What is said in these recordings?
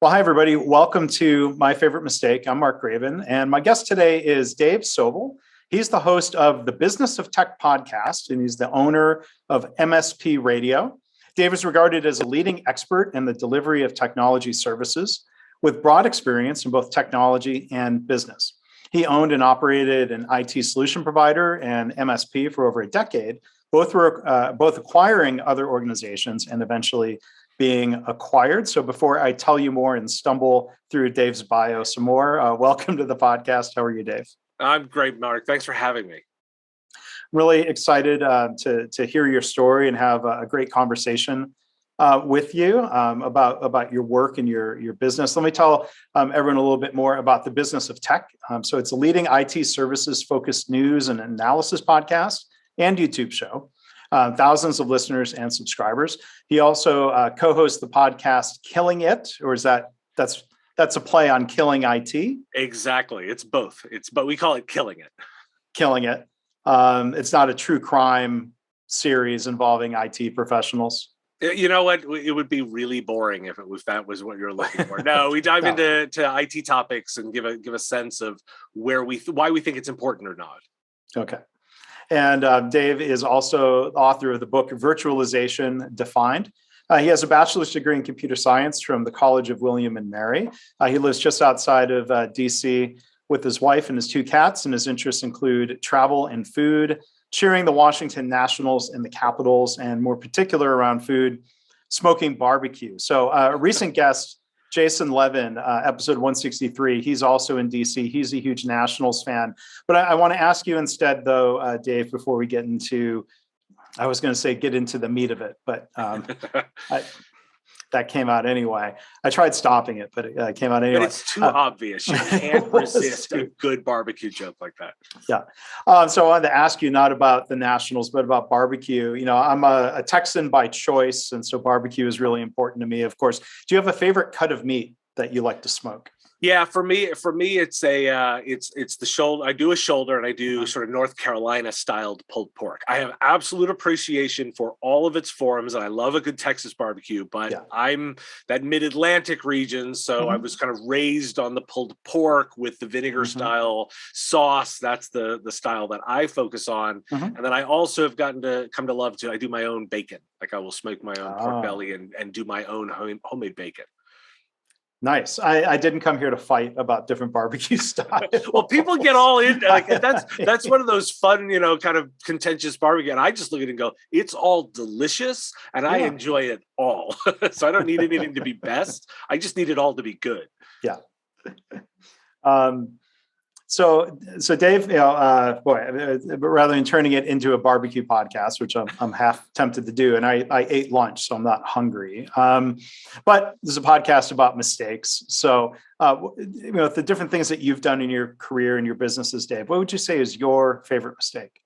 Well, hi, everybody. Welcome to My Favorite Mistake. I'm Mark Graven, and my guest today is Dave Sobel. He's the host of the Business of Tech podcast, and he's the owner of MSP Radio. Dave is regarded as a leading expert in the delivery of technology services with broad experience in both technology and business. He owned and operated an IT solution provider and MSP for over a decade, both acquiring other organizations and eventually being acquired. So before I tell you more and stumble through Dave's bio some more, welcome to the podcast. How are you, Dave? I'm great, Mark. Thanks for having me. Really excited to hear your story and have a great conversation with you about your work and your business. Let me tell everyone a little bit more about the Business of Tech. So it's a leading IT services focused news and analysis podcast and YouTube show. Thousands of listeners and subscribers. He also co-hosts the podcast Killing It, or is that's a play on Killing IT? Exactly. It's both. But we call it Killing It. Killing It. It's not a true crime series involving IT professionals. You know what? It would be really boring if that was what you're looking for. No, we dive into IT topics and give a sense of why we think it's important or not. Okay. And Dave is also the author of the book Virtualization Defined. He has a bachelor's degree in computer science from the College of William and Mary. He lives just outside of DC with his wife and his two cats, and his interests include travel and food, cheering the Washington Nationals and the Capitals, and more particular around food, smoking barbecue. So a recent guest, Jason Levin, episode 163, he's also in DC. He's a huge Nationals fan. But I want to ask you instead, though, Dave, before we get into, I was going to say get into the meat of it, but that came out anyway. I tried stopping it, but it came out anyway. But it's too obvious. You can't resist a good barbecue joke like that. Yeah. So I wanted to ask you not about the Nationals, but about barbecue. You know, I'm a Texan by choice, and so barbecue is really important to me, of course. Do you have a favorite cut of meat that you like to smoke? Yeah, for me, it's the shoulder. I do a shoulder, and I do sort of North Carolina styled pulled pork. I have absolute appreciation for all of its forms, and I love a good Texas barbecue. But I'm that Mid-Atlantic region, so I was kind of raised on the pulled pork with the vinegar style sauce. That's the style that I focus on, and then I also have come to love I do my own bacon. Like I will smoke my own pork belly and do my own homemade bacon. Nice. I didn't come here to fight about different barbecue styles. Well, people get all in. Like that's one of those fun, kind of contentious barbecue. And I just look at it and go, it's all delicious, and I enjoy it all. So I don't need anything to be best. I just need it all to be good. Yeah. So Dave, rather than turning it into a barbecue podcast, which I'm half tempted to do, and I ate lunch, so I'm not hungry. But this is a podcast about mistakes. So, the different things that you've done in your career and your businesses, Dave, what would you say is your favorite mistake?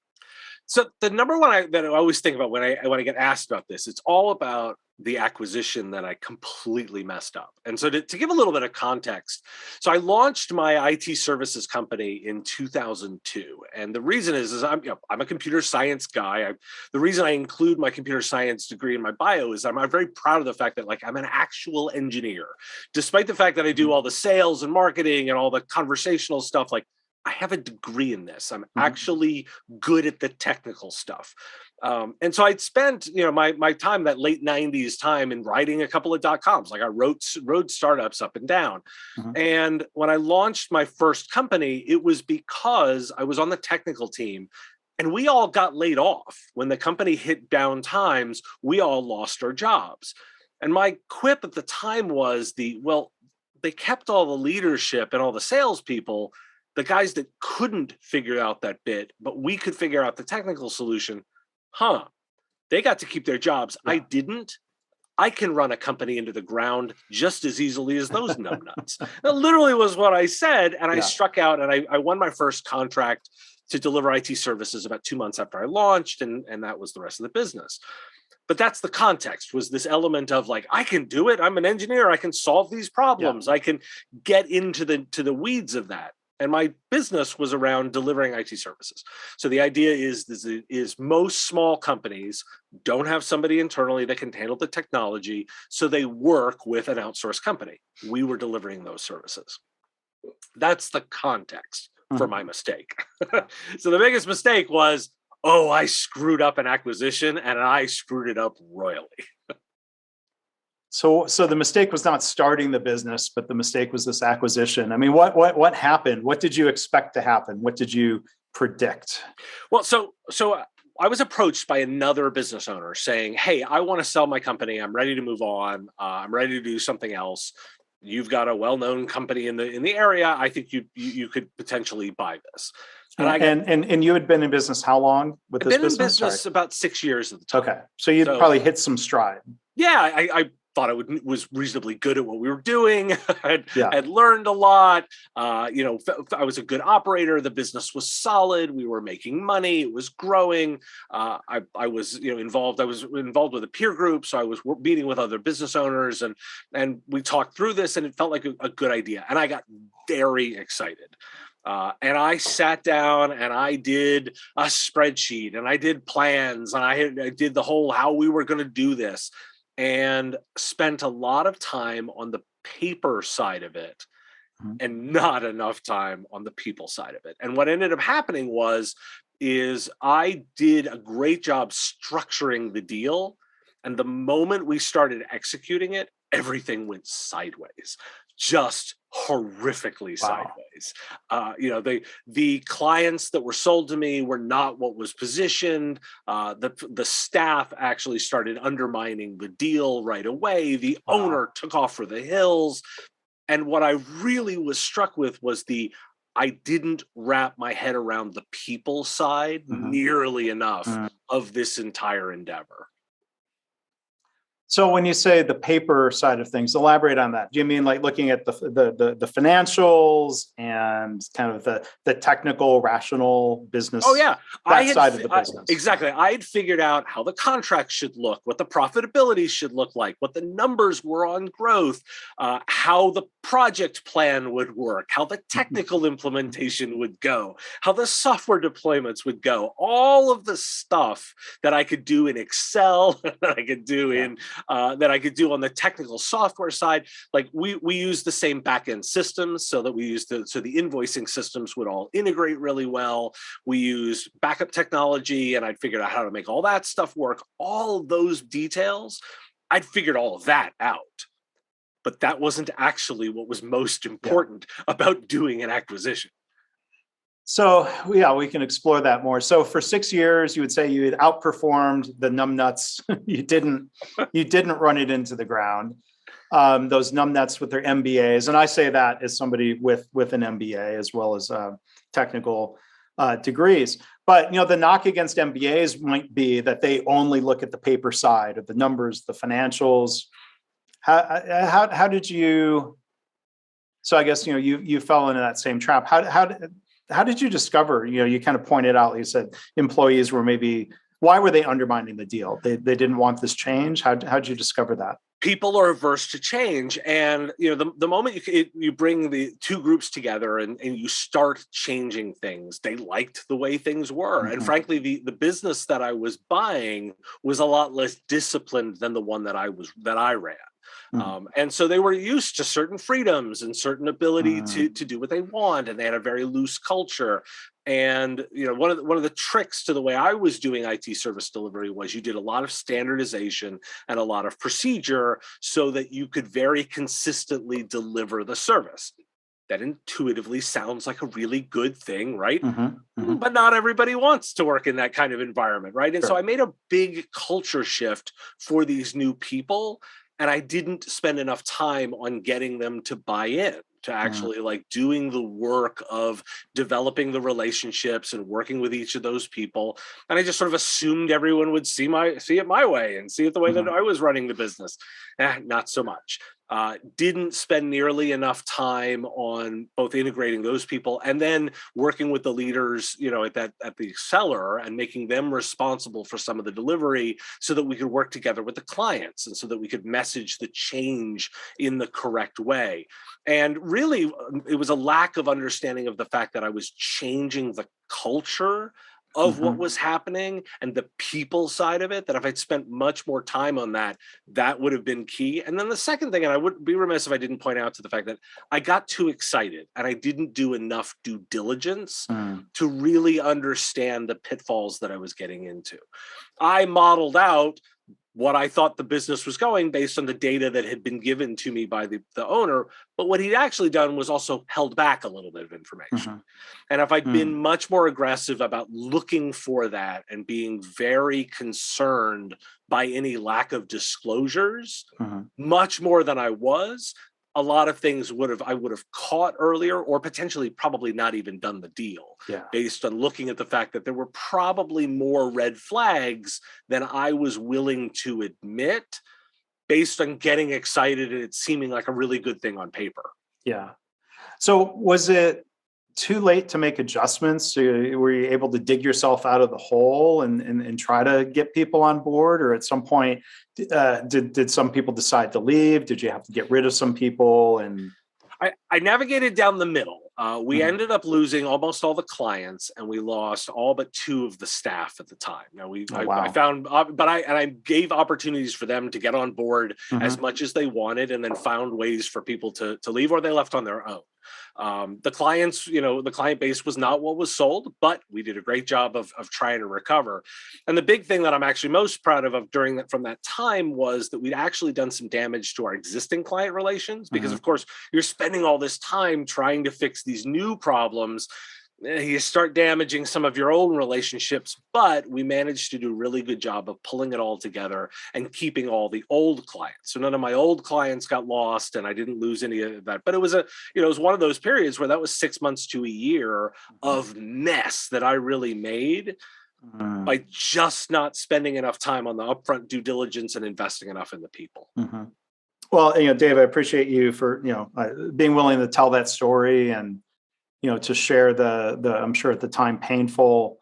So the number one that I always think about when I get asked about this, it's all about the acquisition that I completely messed up. And so to give a little bit of context, so I launched my IT services company in 2002. And the reason is I'm a computer science guy. The reason I include my computer science degree in my bio is I'm very proud of the fact that I'm an actual engineer, despite the fact that I do all the sales and marketing and all the conversational stuff. I have a degree in this. I'm actually good at the technical stuff. And so I'd spent, my time, that late 90s time, in writing a couple of .coms. I rode startups up and down. And when I launched my first company, it was because I was on the technical team, and we all got laid off. When the company hit down times, we all lost our jobs. And my quip at the time was they kept all the leadership and all the salespeople, the guys that couldn't figure out that bit, but we could figure out the technical solution. They got to keep their jobs. I didn't. I can run a company into the ground just as easily as those numbnuts. That literally was what I said. And I struck out, and I won my first contract to deliver IT services about 2 months after I launched. And that was the rest of the business. But that's the context, was this element of I can do it. I'm an engineer. I can solve these problems. I can get into the weeds of that. And my business was around delivering IT services. So the idea is most small companies don't have somebody internally that can handle the technology, so they work with an outsourced company. We were delivering those services. That's the context for my mistake. So the biggest mistake was, I screwed up an acquisition, and I screwed it up royally. So the mistake was not starting the business, but the mistake was this acquisition. I mean, what happened? What did you expect to happen? What did you predict? Well, so I was approached by another business owner saying, "Hey, I want to sell my company. I'm ready to move on. I'm ready to do something else. You've got a well-known company in the area. I think you could potentially buy this." And you had been in business how long with this business? I've been in business about 6 years at the time. Okay, so you probably hit some stride. Yeah, I thought I was reasonably good at what we were doing. I'd learned a lot. I was a good operator. The business was solid. We were making money. It was growing. I was involved. I was involved with a peer group, so I was meeting with other business owners, and we talked through this, and it felt like a good idea. And I got very excited. And I sat down and I did a spreadsheet and I did plans and I did the whole how we were going to do this, and spent a lot of time on the paper side of it and not enough time on the people side of it. And what ended up happening is I did a great job structuring the deal. And the moment we started executing it, everything went sideways. Just horrifically sideways. The clients that were sold to me were not what was positioned. The staff actually started undermining the deal right away. The owner took off for the hills. And what I really was struck with was I didn't wrap my head around the people side nearly enough of this entire endeavor. So when you say the paper side of things, elaborate on that. Do you mean like looking at the financials and kind of the technical, rational business? Oh yeah, side of the business. Exactly. I had figured out how the contract should look, what the profitability should look like, what the numbers were on growth, how the project plan would work, how the technical implementation would go, how the software deployments would go. All of the stuff that I could do in Excel, that I could do that I could do on the technical software side. Like we use the same backend systems, so that the invoicing systems would all integrate really well. We used backup technology, and I'd figured out how to make all that stuff work. All those details, I'd figured all of that out. But that wasn't actually what was most important about doing an acquisition. So we can explore that more. So for 6 years, you would say you had outperformed the numbnuts. you didn't run it into the ground. Those numbnuts with their MBAs, and I say that as somebody with an MBA as well as technical degrees. But the knock against MBAs might be that they only look at the paper side of the numbers, the financials. How did you? So I guess you fell into that same trap. How did you discover? You kind of pointed out. You said employees were why were they undermining the deal? They didn't want this change. How did you discover that? People are averse to change, and the moment you bring the two groups together and you start changing things, they liked the way things were. And frankly, the business that I was buying was a lot less disciplined than the one that I ran. And so they were used to certain freedoms and certain ability to do what they want, and they had a very loose culture. And one of the tricks to the way I was doing IT service delivery was you did a lot of standardization and a lot of procedure so that you could very consistently deliver the service. That intuitively sounds like a really good thing, right? But not everybody wants to work in that kind of environment, right? And so I made a big culture shift for these new people. And I didn't spend enough time on getting them to buy in, to actually like doing the work of developing the relationships and working with each of those people. And I just sort of assumed everyone would see it my way and see it the way that I was running the business. Not so much. Didn't spend nearly enough time on both integrating those people and then working with the leaders, at the seller and making them responsible for some of the delivery so that we could work together with the clients and so that we could message the change in the correct way. And really, it was a lack of understanding of the fact that I was changing the culture of what was happening and the people side of it, that if I'd spent much more time on that, that would have been key. And then the second thing, and I would be remiss if I didn't point out to the fact that I got too excited and I didn't do enough due diligence to really understand the pitfalls that I was getting into. I modeled out what I thought the business was going based on the data that had been given to me by the owner. But what he'd actually done was also held back a little bit of information. And if I'd been much more aggressive about looking for that and being very concerned by any lack of disclosures, much more than I was, a lot of things I would have caught earlier, or potentially probably not even done the deal, based on looking at the fact that there were probably more red flags than I was willing to admit, based on getting excited and it seeming like a really good thing on paper. Yeah. So was it too late to make adjustments? Were you able to dig yourself out of the hole and try to get people on board? Or at some point, did some people decide to leave? Did you have to get rid of some people? And I navigated down the middle. We ended up losing almost all the clients, and we lost all but 2 of the staff at the time. Now I found, but I gave opportunities for them to get on board as much as they wanted, and then found ways for people to leave, or they left on their own. The clients, the client base was not what was sold, but we did a great job of trying to recover. And the big thing that I'm actually most proud of from that time was that we'd actually done some damage to our existing client relations, because of course you're spending all this time trying to fix these new problems. You start damaging some of your own relationships, but we managed to do a really good job of pulling it all together and keeping all the old clients. So none of my old clients got lost, and I didn't lose any of that. But it was it was one of those periods where that was 6 months to a year of mess that I really made by just not spending enough time on the upfront due diligence and investing enough in the people. Well, Dave, I appreciate you for being willing to tell that story and to share the I'm sure at the time painful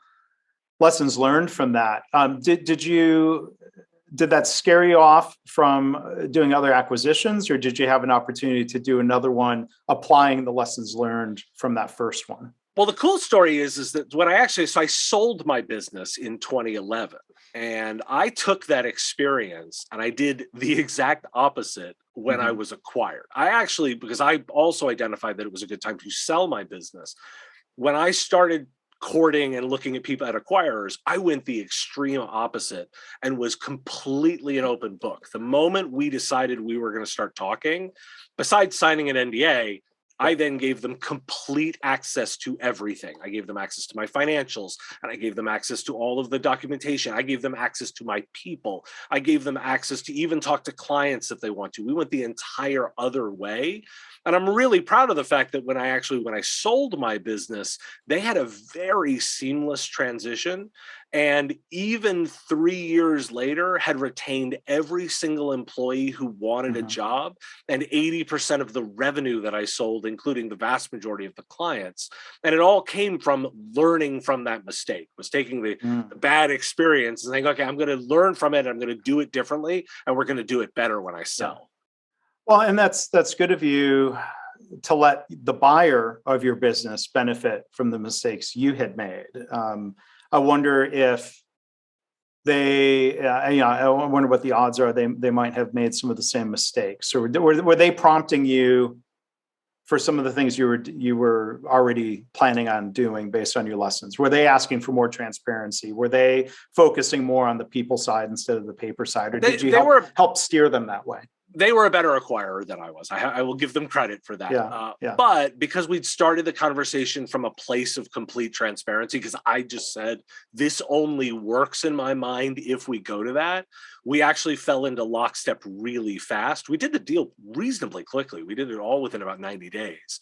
lessons learned from that. Did that scare you off from doing other acquisitions, or did you have an opportunity to do another one applying the lessons learned from that first one? Well, the cool story is that when I sold my business in 2011, and I took that experience and I did the exact opposite when I was acquired. Because I also identified that it was a good time to sell my business. When I started courting and looking at people at acquirers, I went the extreme opposite and was completely an open book. The moment we decided we were going to start talking, besides signing an NDA, I then gave them complete access to everything. I gave them access to my financials, and I gave them access to all of the documentation. I gave them access to my people. I gave them access to even talk to clients if they want to. We went the entire other way. And I'm really proud of the fact that when I sold my business, they had a very seamless transition. And even 3 years later, had retained every single employee who wanted a job, and 80% of the revenue that I sold, including the vast majority of the clients. And it all came from learning from that mistake, was taking the bad experience and saying, okay, I'm going to learn from it. I'm going to do it differently, and we're going to do it better when I sell. Well, and that's good of you to let the buyer of your business benefit from the mistakes you had made. I wonder if I wonder what the odds are they might have made some of the same mistakes, or were they prompting you for some of the things you were already planning on doing based on your lessons? Were they asking for more transparency? Were they focusing more on the people side instead of the paper side, or did you help steer them that way? They were a better acquirer than I was. I will give them credit for that. But because we'd started the conversation from a place of complete transparency, because I just said, this only works in my mind if we go to that, we actually fell into lockstep really fast. We did the deal reasonably quickly. We did it all within about 90 days,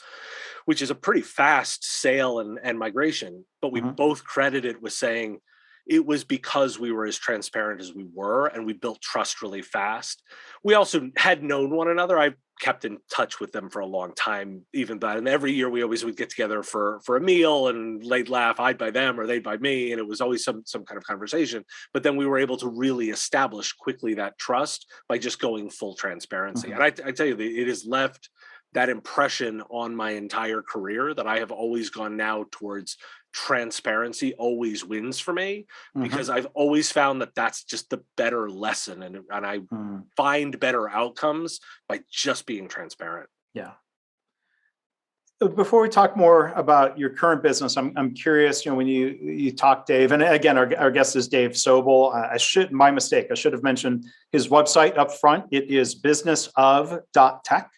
which is a pretty fast sale and migration. But we both credited it with saying, it was because we were as transparent as we were, and we built trust really fast. We also had known one another. I kept in touch with them for a long time, even that. And every year we always would get together for a meal, and they'd laugh. I'd buy them or they'd buy me. And it was always some kind of conversation. But then we were able to really establish quickly that trust by just going full transparency. And I tell you, it has left that impression on my entire career that I have always gone now towards transparency always wins for me, because I've always found that that's just the better lesson, and I find better outcomes by just being transparent. Yeah. Before we talk more about your current business, I'm curious, when you talk, Dave, and again, our guest is Dave Sobel. My mistake, I should have mentioned his website up front. It is businessof.tech.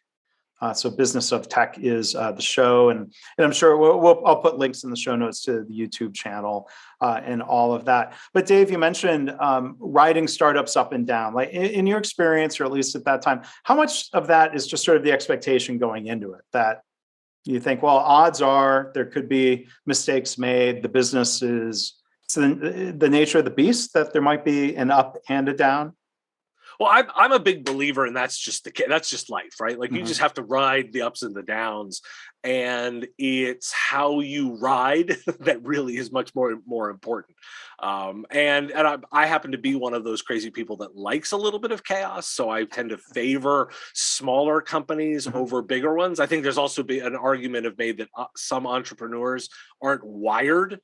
So Business of Tech is the show, and I'm sure I'll put links in the show notes to the YouTube channel and all of that. But Dave, you mentioned riding startups up and down. Like in your experience, or at least at that time, how much of that is just sort of the expectation going into it, that you think, well, odds are there could be mistakes made. The business is the nature of the beast, that there might be an up and a down. Well, I'm a big believer, and that's just life, right? Like you just have to ride the ups and the downs, and it's how you ride that really is much more important. And I happen to be one of those crazy people that likes a little bit of chaos, so I tend to favor smaller companies over bigger ones. I think there's also an argument of made that some entrepreneurs aren't wired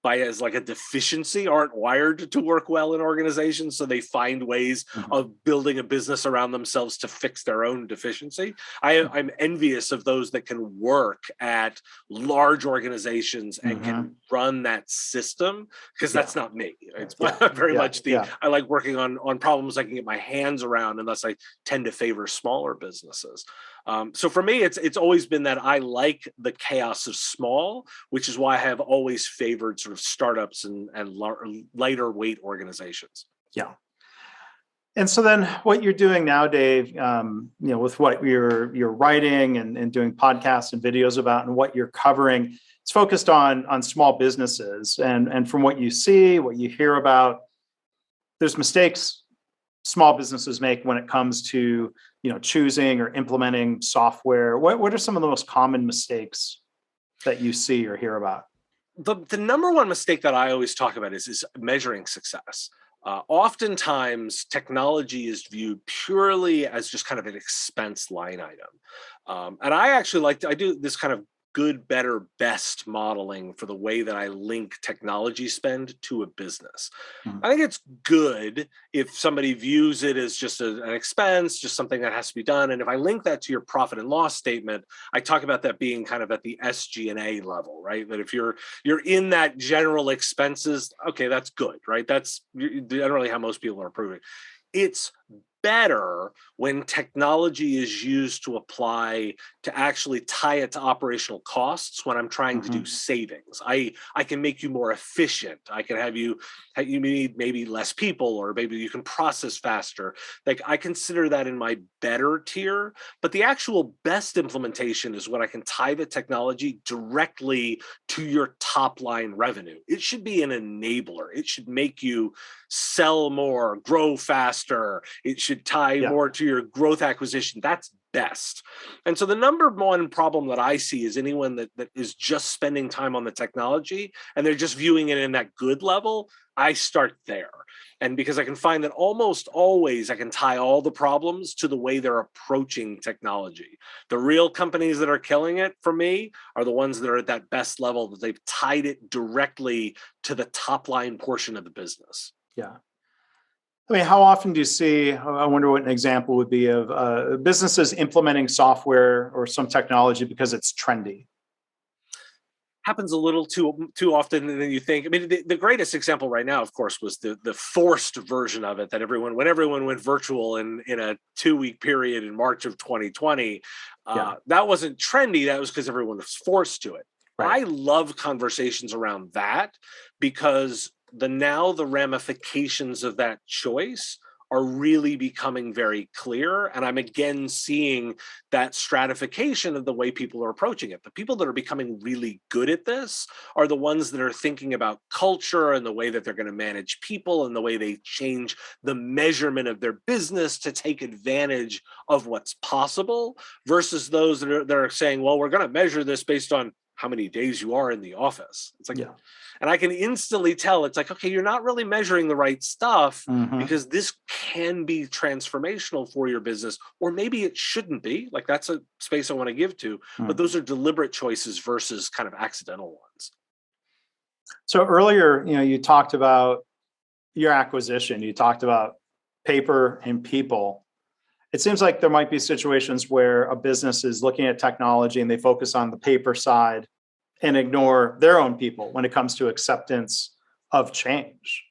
as like a deficiency, aren't wired to work well in organizations, so they find ways of building a business around themselves to fix their own deficiency. I'm envious of those that can work at large organizations and can run that system, because that's not me. It's very much I like working on problems I can get my hands around, and thus I tend to favor smaller businesses. So for me, it's always been that I like the chaos of small, which is why I have always favored sort of startups and lighter weight organizations. Yeah. And so then what you're doing now, Dave, with what you're writing and doing podcasts and videos about, and what you're covering, it's focused on small businesses. And from what you see, what you hear about, there's mistakes small businesses make when it comes to choosing or implementing software. What are some of the most common mistakes that you see or hear about? The number one mistake that I always talk about is measuring success. Oftentimes, technology is viewed purely as just kind of an expense line item. And I actually I do this kind of good, better, best modeling for the way that I link technology spend to a business. I think it's good if somebody views it as just an expense, just something that has to be done. And if I link that to your profit and loss statement, I talk about that being kind of at the SG&A level, right? That if you're in that general expenses, okay, that's good, right? That's generally how most people are approving. It's better when technology is used to apply to actually tie it to operational costs when I'm trying to do savings. I can make you more efficient. I can have you need maybe less people, or maybe you can process faster. Like I consider that in my better tier, but the actual best implementation is when I can tie the technology directly to your top line revenue. It should be an enabler. It should make you sell more, grow faster. It should tie more to your growth acquisition. That's best. And so the number one problem that I see is anyone that is just spending time on the technology and they're just viewing it in that good level. I start there. And because I can find that almost always I can tie all the problems to the way they're approaching technology. The real companies that are killing it for me are the ones that are at that best level, that they've tied it directly to the top line portion of the business. Yeah. I mean, how often do you see, I wonder what an example would be of businesses implementing software or some technology because it's trendy? Happens a little too often than you think. I mean, the greatest example right now, of course, was the forced version of it, that when everyone went virtual in a 2-week period in March of 2020, that wasn't trendy. That was because everyone was forced to it. Right. I love conversations around that, because the ramifications of that choice are really becoming very clear. And I'm again seeing that stratification of the way people are approaching it. The people that are becoming really good at this are the ones that are thinking about culture and the way that they're going to manage people and the way they change the measurement of their business to take advantage of what's possible, versus those that are saying, well, we're going to measure this based on how many days you are in the office. It's like, Yeah. and I can instantly tell it's like, okay, you're not really measuring the right stuff because this can be transformational for your business, or maybe it shouldn't be. Like, that's a space I want to give to, but those are deliberate choices versus kind of accidental ones. So earlier, you talked about your acquisition, you talked about paper and people. It seems like there might be situations where a business is looking at technology and they focus on the paper side and ignore their own people when it comes to acceptance of change.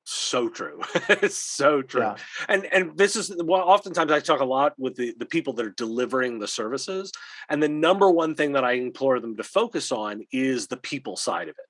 So true. It's so true. Yeah. And this is, well, oftentimes I talk a lot with the people that are delivering the services. And the number one thing that I implore them to focus on is the people side of it.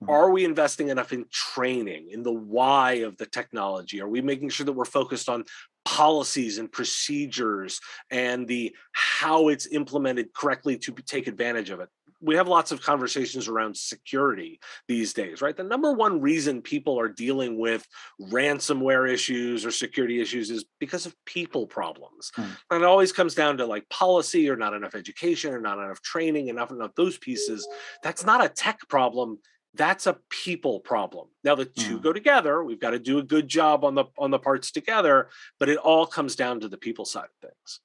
Are we investing enough in training, in the why of the technology? Are we making sure that we're focused on policies and procedures and the how it's implemented correctly to take advantage of it? We have lots of conversations around security these days, right? The number one reason people are dealing with ransomware issues or security issues is because of people problems. And it always comes down to like policy or not enough education or not enough training, enough those pieces. That's not a tech problem. That's a people problem. Now the two go together. We've got to do a good job on the parts together, but it all comes down to the people side of things.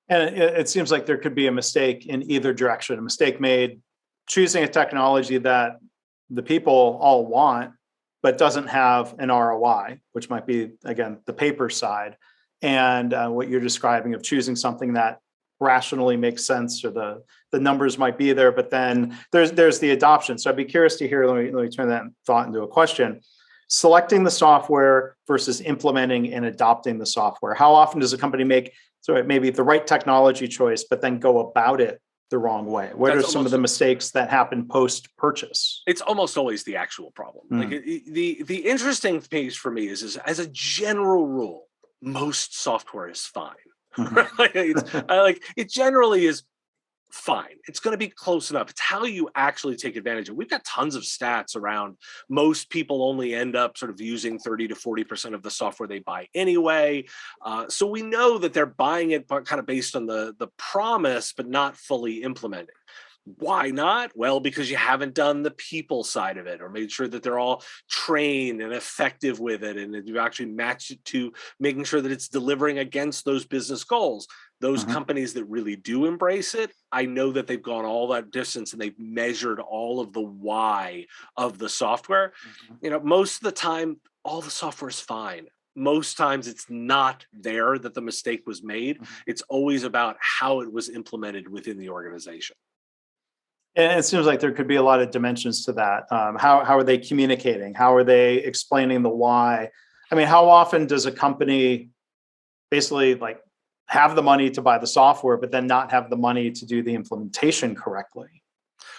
And it seems like there could be a mistake in either direction, a mistake made choosing a technology that the people all want, but doesn't have an ROI, which might be, again, the paper side. And what you're describing of choosing something that rationally makes sense, or the numbers might be there, but then there's the adoption. So I'd be curious to hear, let me turn that thought into a question. Selecting the software versus implementing and adopting the software. How often does a company make maybe the right technology choice, but then go about it the wrong way? What are some of the mistakes that happen post-purchase? It's almost always the actual problem. Like the interesting piece for me is as a general rule, most software is fine. It generally is fine. It's going to be close enough. It's how you actually take advantage of it. We've got tons of stats around most people only end up sort of using 30 to 40% of the software they buy anyway. So we know that they're buying it kind of based on the promise, but not fully implementing. Why not? Well, because you haven't done the people side of it or made sure that they're all trained and effective with it, and that you actually match it to making sure that it's delivering against those business goals. Those companies that really do embrace it, I know that they've gone all that distance and they've measured all of the why of the software. Most of the time, all the software is fine. Most times it's not there that the mistake was made. It's always about how it was implemented within the organization. And it seems like there could be a lot of dimensions to that. How are they communicating? How are they explaining the why? I mean, how often does a company basically have the money to buy the software, but then not have the money to do the implementation correctly?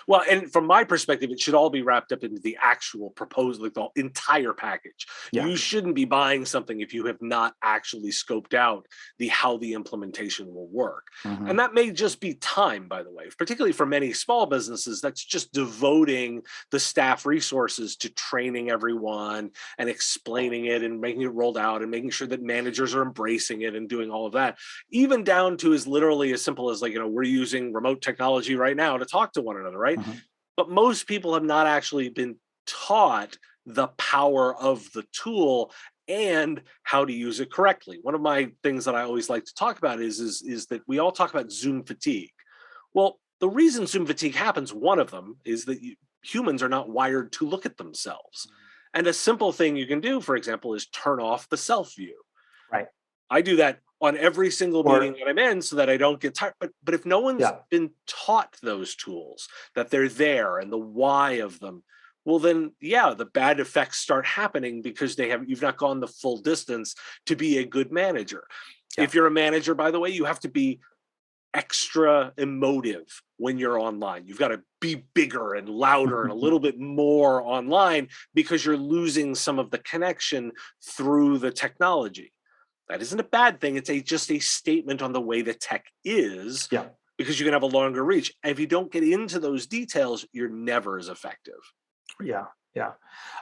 Well, and from my perspective, it should all be wrapped up into the actual proposal, like the entire package. Yeah. You shouldn't be buying something if you have not actually scoped out how the implementation will work. And that may just be time, by the way, particularly for many small businesses. That's just devoting the staff resources to training everyone and explaining it and making it rolled out and making sure that managers are embracing it and doing all of that, even down to as literally as simple as we're using remote technology right now to talk to one another, right? But most people have not actually been taught the power of the tool and how to use it correctly. One of my things that I always like to talk about is that we all talk about Zoom fatigue. Well, the reason Zoom fatigue happens, one of them is that humans are not wired to look at themselves. And a simple thing you can do, for example, is turn off the self view. Right. I do that on every single meeting that I'm in so that I don't get tired. But if no one's been taught those tools, that they're there and the why of them, well then, the bad effects start happening because you've not gone the full distance to be a good manager. Yeah. If you're a manager, by the way, you have to be extra emotive when you're online. You've got to be bigger and louder and a little bit more online because you're losing some of the connection through the technology. That isn't a bad thing. It's just a statement on the way the tech is, because you can have a longer reach. And if you don't get into those details, you're never as effective. Yeah.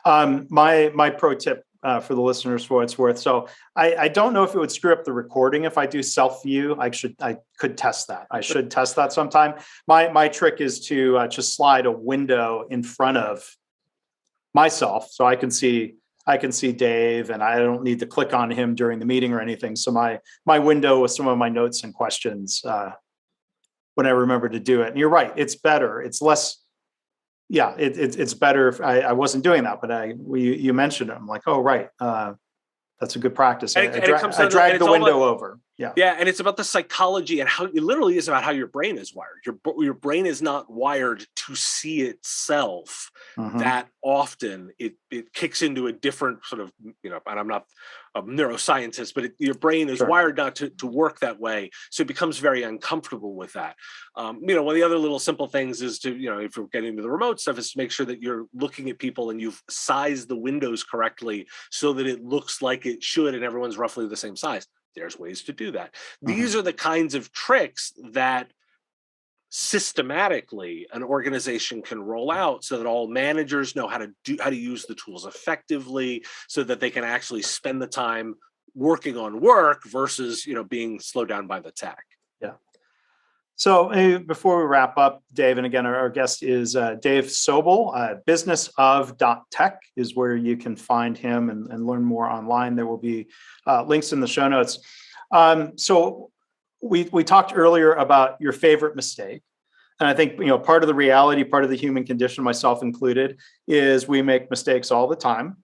My pro tip for the listeners for what it's worth. So I don't know if it would screw up the recording if I do self view. I could test that. I should test that sometime. My trick is to just slide a window in front of myself so I can see Dave, and I don't need to click on him during the meeting or anything. So my window with some of my notes and questions when I remember to do it. And you're right, it's better. It's less. Yeah, it's better if I wasn't doing that, but you mentioned it. I'm like, oh right, that's a good practice. I drag the window over. Yeah. Yeah. And it's about the psychology and how it literally is about how your brain is wired. Your brain is not wired to see itself that often. It kicks into a different sort of, and I'm not a neuroscientist, but your brain is wired not to work that way. So it becomes very uncomfortable with that. One of the other little simple things is to, if you're getting into the remote stuff, is to make sure that you're looking at people and you've sized the windows correctly so that it looks like it should and everyone's roughly the same size. There's ways to do that. These are the kinds of tricks that systematically an organization can roll out so that all managers know how to use the tools effectively, so that they can actually spend the time working on work versus being slowed down by the tech. Yeah. So before we wrap up, Dave, and again, our guest is Dave Sobel. Businessof.tech is where you can find him and learn more online. There will be links in the show notes. So we talked earlier about your favorite mistake. And I think, part of the reality, part of the human condition, myself included, is we make mistakes all the time.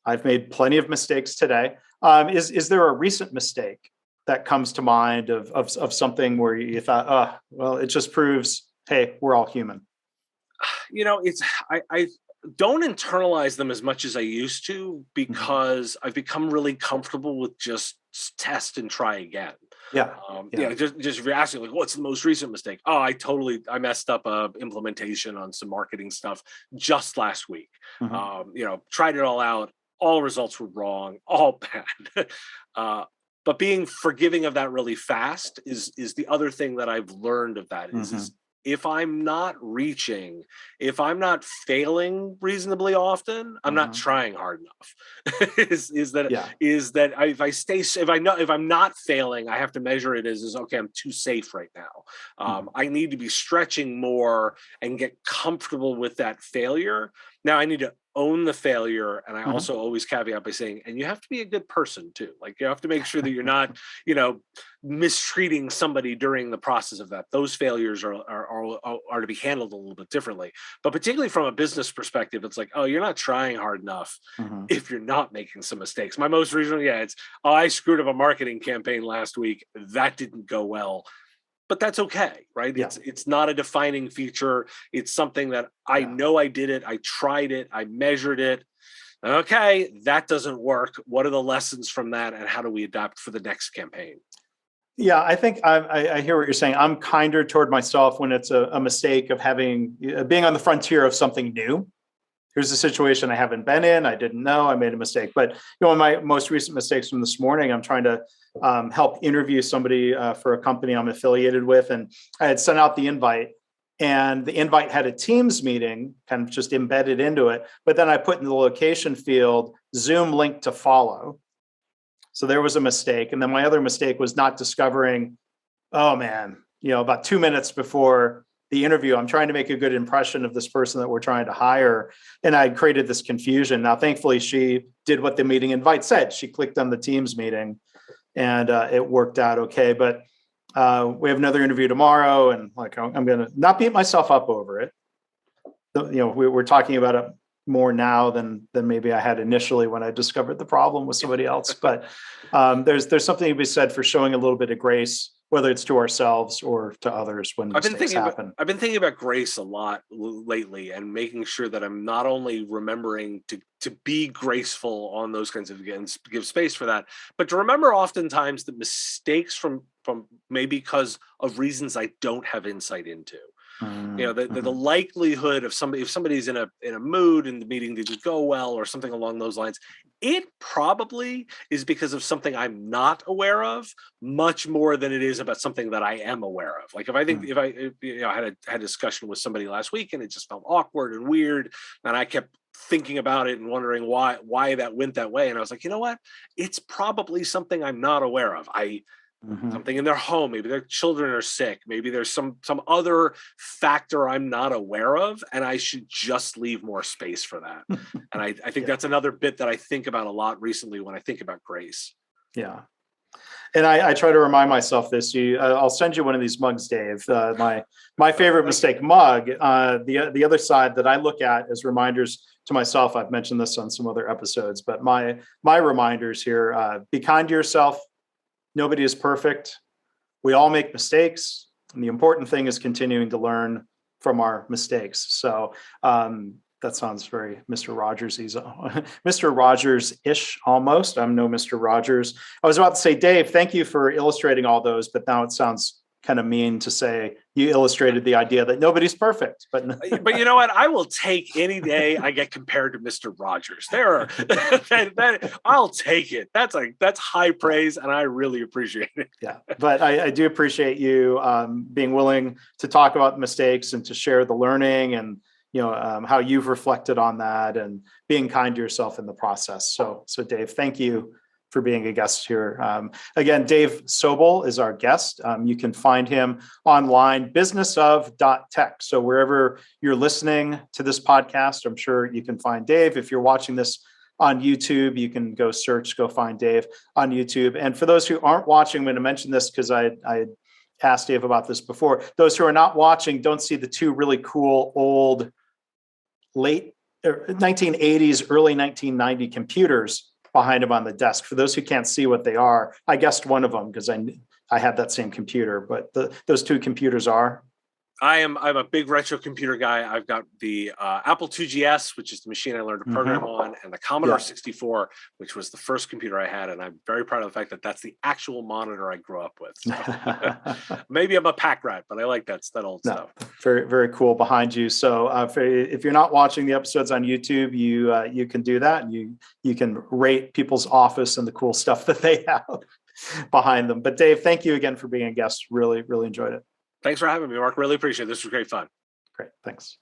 I've made plenty of mistakes today. Is there a recent mistake that comes to mind of something where you thought, well, it just proves, hey, we're all human? I don't internalize them as much as I used to, because I've become really comfortable with just test and try again. Yeah. Just if you're asking, like, what's the most recent mistake? Oh, I messed up a implementation on some marketing stuff just last week. Tried it all out. All results were wrong, all bad. But being forgiving of that really fast is the other thing that I've learned of that is if I'm not reaching, if I'm not failing reasonably often, I'm not trying hard enough. If I'm not failing, I have to measure it as okay, I'm too safe right now. I need to be stretching more and get comfortable with that failure. Now I need to own the failure. And I also always caveat by saying, and you have to be a good person too. Like, you have to make sure that you're not, mistreating somebody during the process of that. Those failures are to be handled a little bit differently. But particularly from a business perspective, it's like, oh, you're not trying hard enough if you're not making some mistakes. My most recent, I screwed up a marketing campaign last week. That didn't go well. But that's okay, right? Yeah. It's not a defining feature. It's something that I know I did it. I tried it. I measured it. Okay, that doesn't work. What are the lessons from that, and how do we adapt for the next campaign? Yeah, I think I hear what you're saying. I'm kinder toward myself when it's a mistake of being on the frontier of something new. Here's a situation I haven't been in. I didn't know. I made a mistake. But one of my most recent mistakes from this morning, I'm trying to help interview somebody for a company I'm affiliated with. And I had sent out the invite, and the invite had a Teams meeting kind of just embedded into it. But then I put in the location field, Zoom link to follow. So there was a mistake. And then my other mistake was not discovering, about 2 minutes before the interview, I'm trying to make a good impression of this person that we're trying to hire. And I created this confusion. Now, thankfully, she did what the meeting invite said. She clicked on the Teams meeting, and it worked out okay. But we have another interview tomorrow, and I'm going to not beat myself up over it. We're talking about it more now than maybe I had initially when I discovered the problem with somebody else. But there's something to be said for showing a little bit of grace, whether it's to ourselves or to others when mistakes happen. I've been thinking about grace a lot lately, and making sure that I'm not only remembering to be graceful on those kinds of, and give space for that, but to remember oftentimes that mistakes from maybe because of reasons I don't have insight into. The likelihood of if somebody's in a mood and the meeting didn't go well or something along those lines, it probably is because of something I'm not aware of, much more than it is about something that I am aware of. Like if I had a discussion with somebody last week and it just felt awkward and weird, and I kept thinking about it and wondering why that went that way. And I was like, you know what? It's probably something I'm not aware of. Something in their home, maybe their children are sick, maybe there's some other factor I'm not aware of, and I should just leave more space for that. And I think that's another bit that I think about a lot recently when I think about grace. Yeah. And I try to remind myself this. I'll send you one of these mugs, Dave. My favorite mistake mug. The other side that I look at as reminders to myself. I've mentioned this on some other episodes, but my reminders here: be kind to yourself. Nobody is perfect. We all make mistakes, and the important thing is continuing to learn from our mistakes. So that sounds very Mr. Rogers-y, Mr. Rogers-ish almost. I'm no Mr. Rogers. I was about to say, Dave, thank you for illustrating all those, but now it sounds kind of mean to say you illustrated the idea that nobody's perfect. But you know what? I will take any day I get compared to Mr. Rogers. I'll take it. That's high praise, and I really appreciate it. Yeah, but I do appreciate you being willing to talk about mistakes and to share the learning and how you've reflected on that and being kind to yourself in the process. So Dave, thank you for being a guest here. Again, Dave Sobel is our guest. You can find him online, businessof.tech. So wherever you're listening to this podcast, I'm sure you can find Dave. If you're watching this on YouTube, you can go find Dave on YouTube. And for those who aren't watching, I'm going to mention this because I asked Dave about this before. Those who are not watching don't see the two really cool old late 1980s, early 1990 computers behind him on the desk. For those who can't see what they are, I guessed one of them because I had that same computer, but those two computers are. I'm a big retro computer guy. I've got the Apple IIgs, which is the machine I learned to program on, and the Commodore 64, which was the first computer I had. And I'm very proud of the fact that that's the actual monitor I grew up with. So maybe I'm a pack rat, but I like that old stuff. Very, very cool behind you. So if you're not watching the episodes on YouTube, you can do that, and you can rate people's office and the cool stuff that they have behind them. But Dave, thank you again for being a guest. Really, really enjoyed it. Thanks for having me, Mark. Really appreciate it. This was great fun. Great. Thanks.